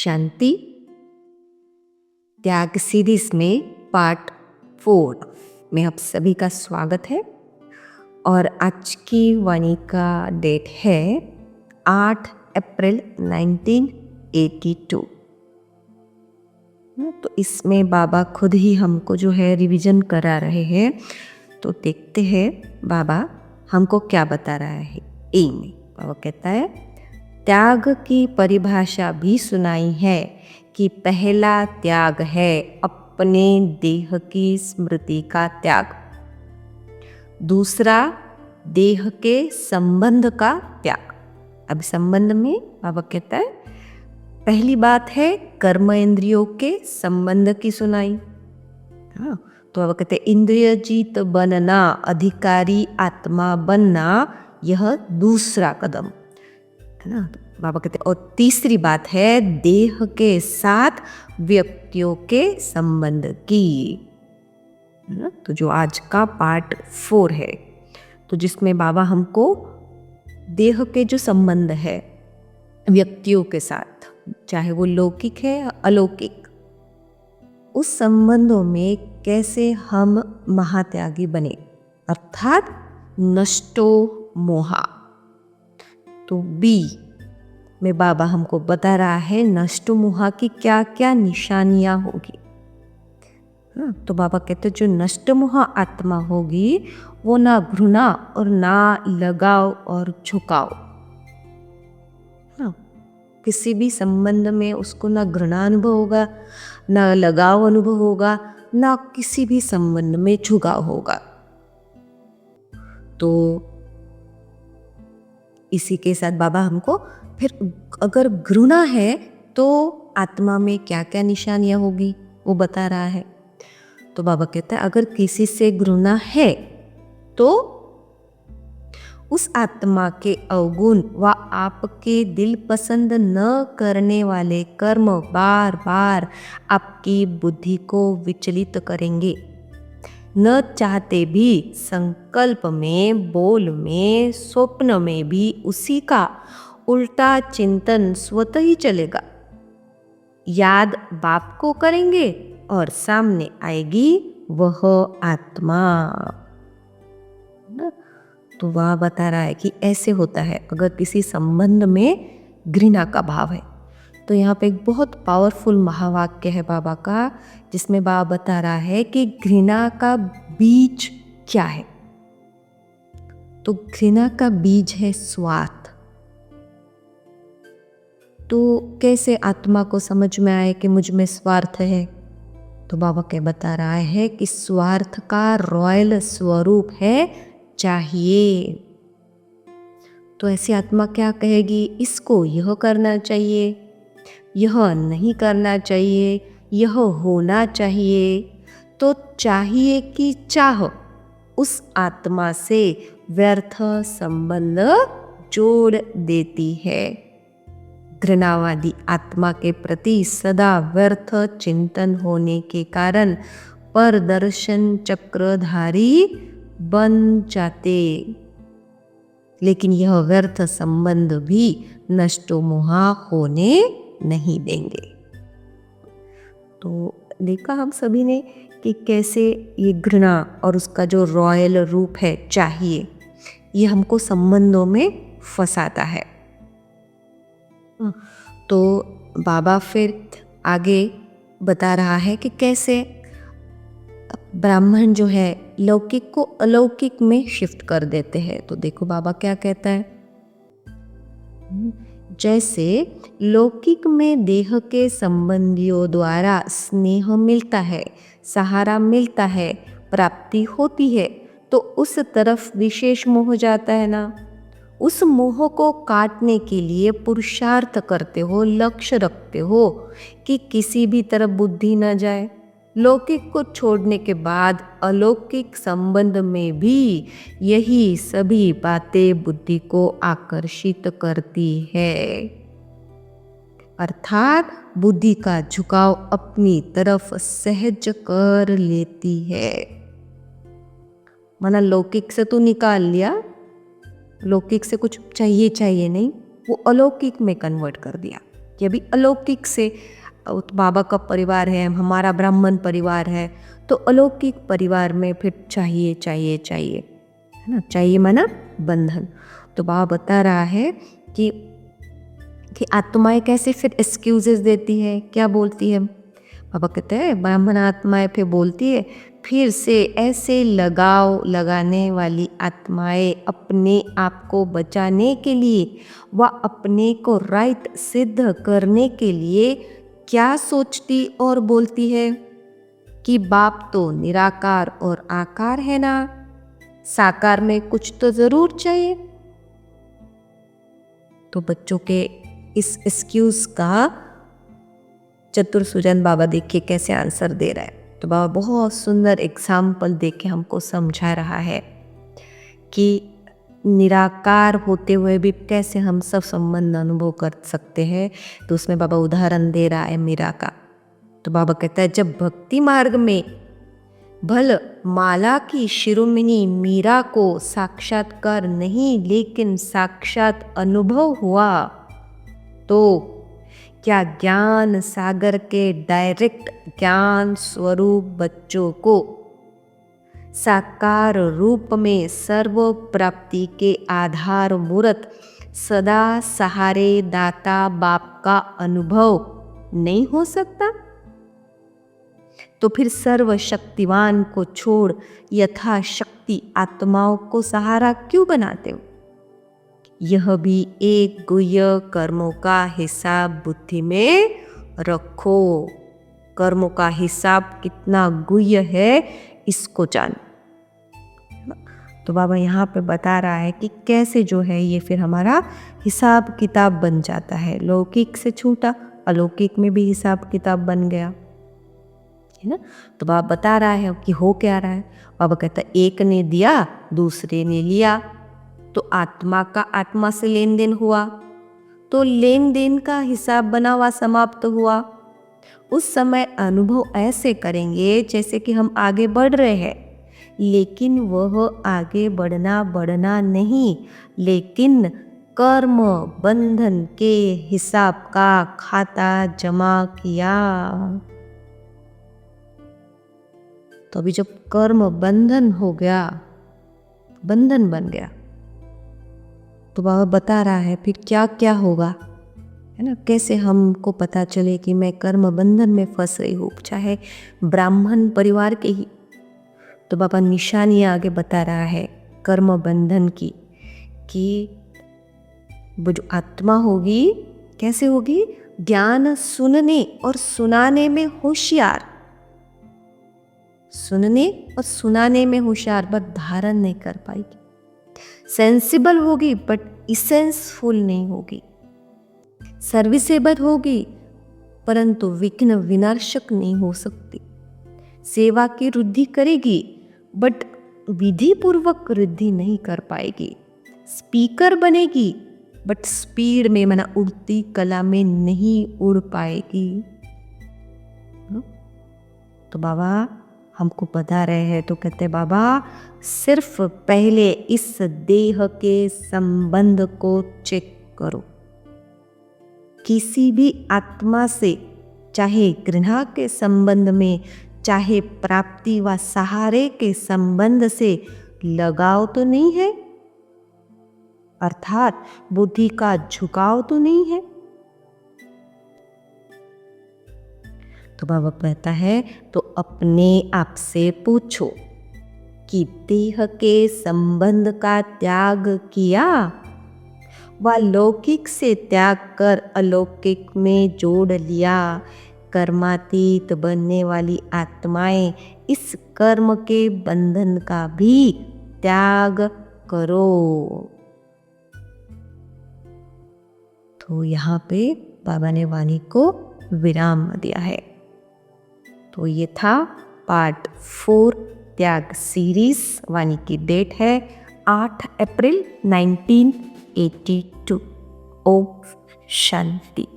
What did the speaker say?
शांति त्याग सीरीज में पार्ट 4 में आप सभी का स्वागत है। और आज की वाणी का डेट है 8 अप्रैल 1982। तो इसमें बाबा खुद ही हमको जो है रिवीजन करा रहे हैं। तो देखते हैं बाबा हमको क्या बता रहा है। ए में बाबा कहता है, त्याग की परिभाषा भी सुनाई है कि पहला त्याग है अपने देह की स्मृति का त्याग, दूसरा देह के संबंध का त्याग। अब संबंध में बाबा कहता है, पहली बात है कर्म इंद्रियों के संबंध की सुनाई। हाँ, तो बाबा कहते हैं इंद्रिय जीत बनना, अधिकारी आत्मा बनना, यह दूसरा कदम है ना। बाबा कहते हैं और तीसरी बात है देह के साथ व्यक्तियों के संबंध की। तो जो आज का पार्ट 4 है, तो जिसमें बाबा हमको देह के जो संबंध है व्यक्तियों के साथ, चाहे वो लौकिक है या अलौकिक, उस संबंधों में कैसे हम महात्यागी बने, अर्थात नष्टो मोहा। तो बी में बाबा हमको बता रहा है नष्टो मोहा की क्या क्या निशानियां होगी। तो बाबा कहते जो नष्ट मोह आत्मा होगी वो ना घृणा और ना लगाव और झुकाव। किसी भी संबंध में उसको ना घृणा अनुभव होगा, ना लगाव अनुभव होगा, ना किसी भी संबंध में झुकाव होगा। तो इसी के साथ बाबा हमको फिर अगर घृणा है तो आत्मा में क्या क्या निशानियां होगी वो बता रहा है। तो बाबा कहता है अगर किसी से घृणा है तो उस आत्मा के अवगुण व आपके दिल पसंद न करने वाले कर्म बार बार आपकी बुद्धि को विचलित करेंगे। न चाहते भी संकल्प में, बोल में, स्वप्न में भी उसी का उल्टा चिंतन स्वतः ही चलेगा। याद बाप को करेंगे और सामने आएगी वह आत्मा। तो वह बता रहा है कि ऐसे होता है अगर किसी संबंध में घृणा का भाव है। तो यहाँ पे एक बहुत पावरफुल महावाक्य है बाबा का, जिसमें बाबा बता रहा है कि घृणा का बीज क्या है। तो घृणा का बीज है स्वार्थ। तो कैसे आत्मा को समझ में आए कि मुझ में स्वार्थ है। तो बाबा क्या बता रहा है कि स्वार्थ का रॉयल स्वरूप है चाहिए। तो ऐसी आत्मा क्या कहेगी, इसको यह करना चाहिए, यह नहीं करना चाहिए, यह होना चाहिए। तो चाहिए की चाह उस आत्मा से व्यर्थ संबंध जोड़ देती है। घृणावादी आत्मा के प्रति सदा व्यर्थ चिंतन होने के कारण परदर्शन चक्रधारी बन जाते, लेकिन यह व्यर्थ संबंध भी नष्टो मोहा होने नहीं देंगे। तो देखा हम सभी ने कि कैसे ये घृणा और उसका जो रॉयल रूप है चाहिए, ये हमको संबंधों में फंसाता है। तो बाबा फिर आगे बता रहा है कि कैसे ब्राह्मण जो है लौकिक को अलौकिक में शिफ्ट कर देते हैं। तो देखो बाबा क्या कहता है, जैसे लौकिक में देह के संबंधियों द्वारा स्नेह मिलता है, सहारा मिलता है, प्राप्ति होती है, तो उस तरफ विशेष मोह जाता है ना। उस मोह को काटने के लिए पुरुषार्थ करते हो, लक्ष्य रखते हो कि किसी भी तरफ बुद्धि न जाए। लौकिक को छोड़ने के बाद अलौकिक संबंध में भी यही सभी बातें बुद्धि को आकर्षित करती है, अर्थात बुद्धि का झुकाव अपनी तरफ सहज कर लेती है। माना लौकिक से तो निकाल लिया, लौकिक से कुछ चाहिए चाहिए नहीं, वो अलौकिक में कन्वर्ट कर दिया। कि अभी अलौकिक से तो बाबा का परिवार है, हमारा ब्राह्मण परिवार है, तो अलौकिक परिवार में फिर चाहिए चाहिए चाहिए, है ना, चाहिए माना बंधन। तो बाबा बता रहा है कि आत्माएं कैसे फिर एक्सक्यूजेस देती है, क्या बोलती है। बाबा कहते हैं ब्राह्मण आत्माएं फिर बोलती है, फिर से ऐसे लगाव लगाने वाली आत्माएं अपने आप को बचाने के लिए व अपने को राइट सिद्ध करने के लिए क्या सोचती और बोलती है कि बाप तो निराकार और आकार है ना, साकार में कुछ तो जरूर चाहिए। तो बच्चों के इस एक्सक्यूज का चतुर सुजन बाबा देखिए कैसे आंसर दे रहा है। तो बाबा बहुत सुंदर एग्जाम्पल दे के हमको समझा रहा है कि निराकार होते हुए भी कैसे हम सब संबंध अनुभव कर सकते हैं। तो उसमें बाबा उदाहरण दे रहा है मीरा का। तो बाबा कहता है जब भक्ति मार्ग में भल माला की शिरोमणि मीरा को साक्षात्कार नहीं लेकिन साक्षात अनुभव हुआ, तो क्या ज्ञान सागर के डायरेक्ट ज्ञान स्वरूप बच्चों को साकार रूप में सर्व प्राप्ति के आधार मूर्त सदा सहारे दाता बाप का अनुभव नहीं हो सकता? तो फिर सर्वशक्तिवान को छोड़ यथाशक्ति आत्माओं को सहारा क्यों बनाते हो? यह भी एक गुह्य कर्मों का हिसाब बुद्धि में रखो। कर्मों का हिसाब कितना गुह्य है इसको जान। तो बाबा यहाँ पे बता रहा है कि कैसे जो है ये फिर हमारा हिसाब किताब बन जाता है। लौकिक से छूटा अलौकिक में भी हिसाब किताब बन गया, है ना। तो बाबा बता रहा है कि हो क्या रहा है। बाबा कहता है एक ने दिया दूसरे ने लिया, तो आत्मा का आत्मा से लेन देन हुआ, तो लेन देन का हिसाब बना हुआ समाप्त हुआ। उस समय अनुभव ऐसे करेंगे जैसे कि हम आगे बढ़ रहे हैं, लेकिन वह आगे बढ़ना नहीं, लेकिन कर्म बंधन के हिसाब का खाता जमा किया। तो अभी जब कर्म बंधन हो गया, बंधन बन गया, तो बाबा बता रहा है फिर क्या क्या होगा, है ना। कैसे हमको पता चले कि मैं कर्म बंधन में फंस रही हूँ, चाहे ब्राह्मण परिवार के ही। तो बाबा निशानियाँ आगे बता रहा है कर्म बंधन की, कि वो जो आत्मा होगी कैसे होगी, ज्ञान सुनने और सुनाने में होशियार, सुनने और सुनाने में होशियार बट धारण नहीं कर पाएगी। सेंसिबल होगी बट इसेंसफुल नहीं होगी। सर्विसेबल होगी परंतु विघ्न विनाशक नहीं हो सकती। सेवा की वृद्धि करेगी बट विधि पूर्वक वृद्धि नहीं कर पाएगी। स्पीकर बनेगी बट स्पीड में माना उड़ती कला में नहीं उड़ पाएगी। तो बाबा हमको बता रहे हैं, तो कहते बाबा सिर्फ पहले इस देह के संबंध को चेक करो। किसी भी आत्मा से चाहे घृणा के संबंध में, चाहे प्राप्ति व सहारे के संबंध से लगाव तो नहीं है, अर्थात बुद्धि का झुकाव तो नहीं है। तो बाबा कहता है तो अपने आप से पूछो कि देह के संबंध का त्याग किया व लौकिक से त्याग कर अलौकिक में जोड़ लिया। कर्मातीत बनने वाली आत्माएं इस कर्म के बंधन का भी त्याग करो। तो यहाँ पे बाबा ने वाणी को विराम दिया है। तो ये था पार्ट 4 त्याग सीरीज। वाणी की डेट है 8 अप्रैल 1982। ओम शांति।